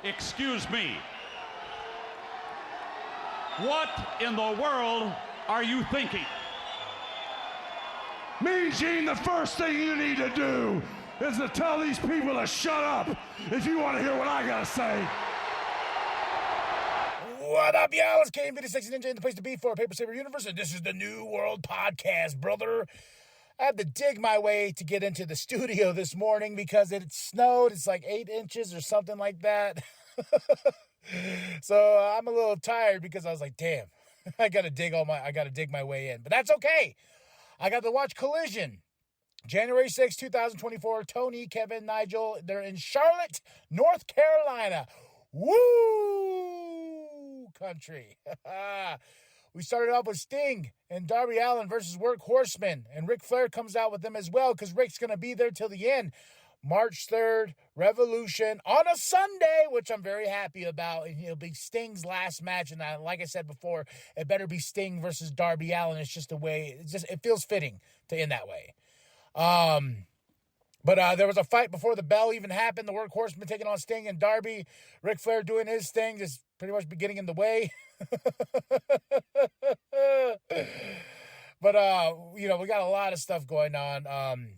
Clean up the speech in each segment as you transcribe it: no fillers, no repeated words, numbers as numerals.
Excuse me. What in the world are you thinking? Mean Gene, the first thing you need to do is to tell these people to shut up if you want to hear what I gotta say. What up, y'all? It's KM56 Ninja in the place to be for Paper Saber Universe, and this is the New World Podcast, brother. I had to dig my way to get into the studio this morning because it snowed. It's like 8 inches or something like that. So I'm a little tired because I was like, damn, I gotta dig my way in. But that's okay. I got to watch Collision. January 6, 2024, Tony, Kevin, Nigel, they're in Charlotte, North Carolina. Woo! Country. We started off with Sting and Darby Allin versus Workhorsemen, and Ric Flair comes out with them as well because Ric's going to be there till the end. March 3rd, Revolution on a Sunday, which I'm very happy about. And it'll be Sting's last match, and like I said before, it better be Sting versus Darby Allin. It's just the way, it feels fitting to end that way. But there was a fight before the bell even happened. The Workhorsemen taking on Sting and Darby. Ric Flair doing his thing, just pretty much getting in the way. But, we got a lot of stuff going on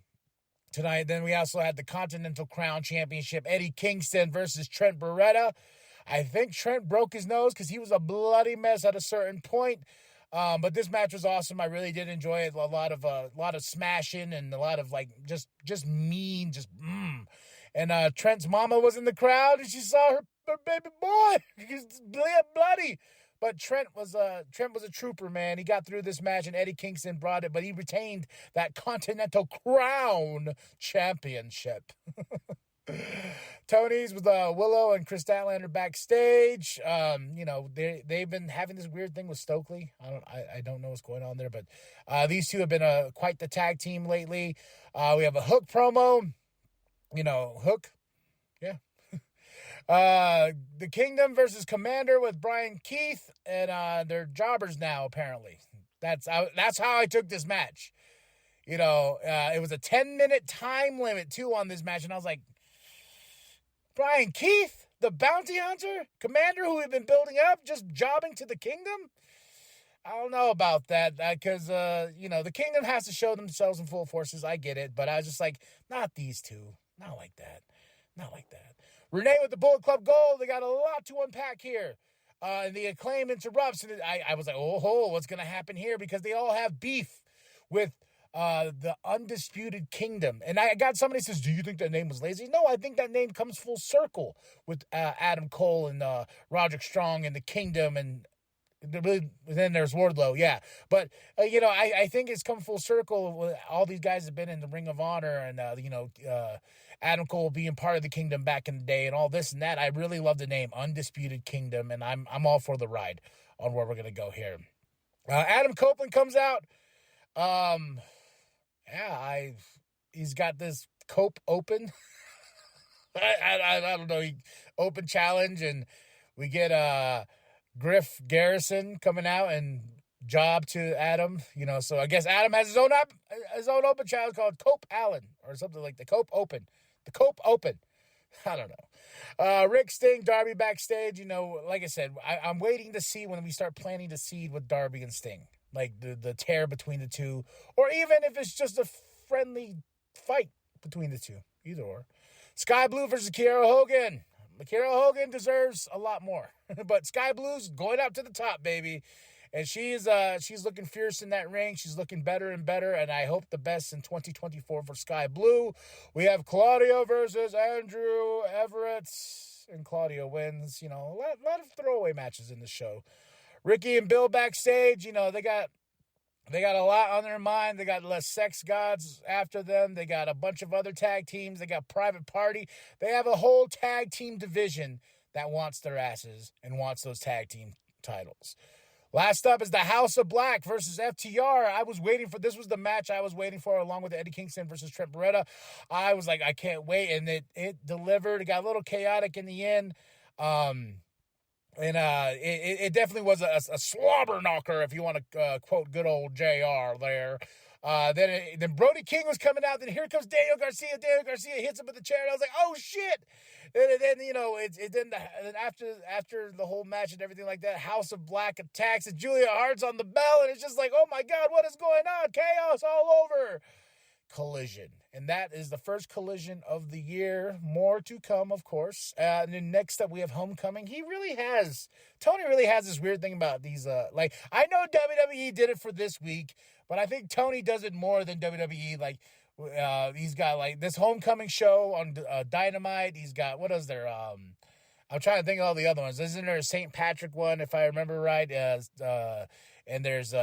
tonight. Then we also had the Continental Crown Championship. Eddie Kingston versus Trent Beretta. I think Trent broke his nose because he was a bloody mess at a certain point. But this match was awesome. I really did enjoy it. A lot of smashing and a lot of just mean, And Trent's mama was in the crowd and she saw her baby boy. He's bloody. But Trent was a trooper, man. He got through this match and Eddie Kingston brought it, but he retained that Continental Crown Championship. Tony's with Willow and Chris Statlander backstage. They've been having this weird thing with Stokely. I don't know what's going on there, but these two have been quite the tag team lately. We have a Hook promo. Hook. Yeah. The Kingdom versus Commander with Brian Keith, and they're jobbers now, apparently. That's how I took this match. It was a 10-minute time limit, too, on this match, and I was like, Brian Keith, the bounty hunter, commander who we've been building up, just jobbing to the Kingdom? I don't know about that, because, the Kingdom has to show themselves in full forces. I get it, but I was just like, not these two. Not like that. Not like that. Renee with the Bullet Club Gold. They got a lot to unpack here. And the Acclaim interrupts, and I was like, what's going to happen here? Because they all have beef with the Undisputed Kingdom. And I got somebody says, do you think that name was lazy? No, I think that name comes full circle with Adam Cole and Roderick Strong and the Kingdom, and then there's Wardlow, yeah. But, I think it's come full circle. All these guys have been in the Ring of Honor, and, Adam Cole being part of the Kingdom back in the day and all this and that. I really love the name Undisputed Kingdom, and I'm all for the ride on where we're going to go here. Adam Copeland comes out. He's got this Cope Open. I don't know. Open challenge, and we get Griff Garrison coming out and job to Adam. So I guess Adam has his own open challenge called Cope Allen or something like the Cope Open. The Cope Open. I don't know. Rick, Sting, Darby backstage. Like I said, I'm waiting to see when we start planting the seed with Darby and Sting. Like the tear between the two, or even if it's just a friendly fight between the two, either or. Sky Blue versus Kiera Hogan. Kiera Hogan deserves a lot more, but Sky Blue's going up to the top, baby, and she's looking fierce in that ring. She's looking better and better, and I hope the best in 2024 for Sky Blue. We have Claudio versus Andrew Everett, and Claudio wins. A lot of throwaway matches in the show. Ricky and Bill backstage, they got a lot on their mind. They got less sex gods after them. They got a bunch of other tag teams. They got Private Party. They have a whole tag team division that wants their asses and wants those tag team titles. Last up is the House of Black versus FTR. This was the match I was waiting for, along with Eddie Kingston versus Trent Beretta. I was like, I can't wait. And it delivered. It got a little chaotic in the end. And it definitely was a slobber knocker, if you want to quote good old JR there. Then Brody King was coming out. Then here comes Daniel Garcia. Daniel Garcia hits him with the chair. And I was like, oh shit! Then you know, then after the whole match and everything like that, House of Black attacks and Julia Hart's on the bell, and it's just like, oh my god, what is going on? Chaos all over. Collision, and that is the first collision of the year. More to come, of course. And then next up we have Homecoming. Tony really has this weird thing about these like, I know WWE did it for this week, but I think Tony does it more than WWE. Like he's got like this Homecoming show on Dynamite. He's got, what is there, I'm trying to think of all the other ones. Isn't there a St. Patrick one, if I remember right? And there's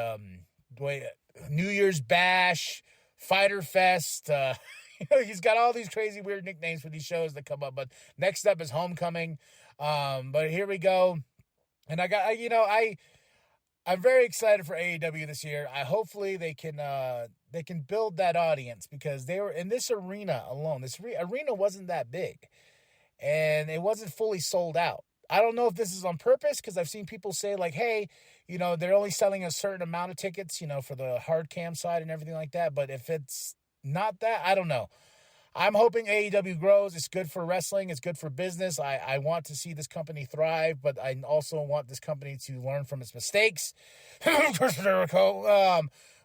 New Year's Bash, Fighter Fest. He's got all these crazy weird nicknames for these shows that come up. But next up is Homecoming. But here we go. And I'm very excited for AEW this year. Hopefully they can build that audience, because they were in this arena alone. This arena wasn't that big, and it wasn't fully sold out. I don't know if this is on purpose, because I've seen people say like, hey, you know, they're only selling a certain amount of tickets, you know, for the hard cam side and everything like that. But if it's not that, I don't know. I'm hoping AEW grows. It's good for wrestling. It's good for business. I want to see this company thrive, but I also want this company to learn from its mistakes.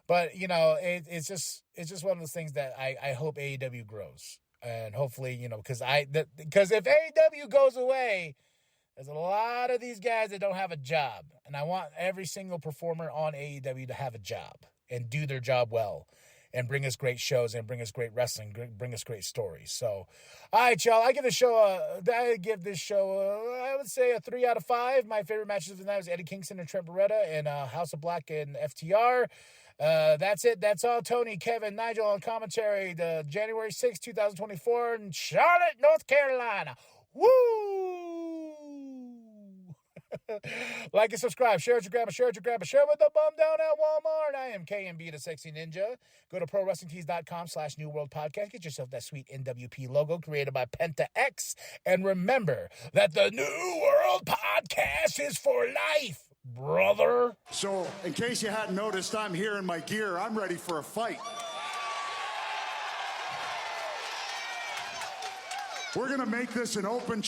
But, you know, it's just one of those things that I hope AEW grows. And hopefully, you know, because if AEW goes away, there's a lot of these guys that don't have a job. And I want every single performer on AEW to have a job and do their job well and bring us great shows and bring us great wrestling, bring us great stories. So, all right, y'all, I give this show, I would say a 3 out of 5. My favorite matches of the night was Eddie Kingston and Trent Beretta and House of Black and FTR. That's it. That's all. Tony, Kevin, Nigel on commentary. The January 6th, 2024 in Charlotte, North Carolina. Woo! Like and subscribe. Share it with your grandma. Share it with your grandma. Share it with the bum down at Walmart. I am KMB, the Sexy Ninja. Go to ProWrestlingTees.com/New World Podcast. Get yourself that sweet nWp logo created by Penta X. And remember that the New World Podcast is for life, brother. So, in case you hadn't noticed, I'm here in my gear. I'm ready for a fight. We're going to make this an open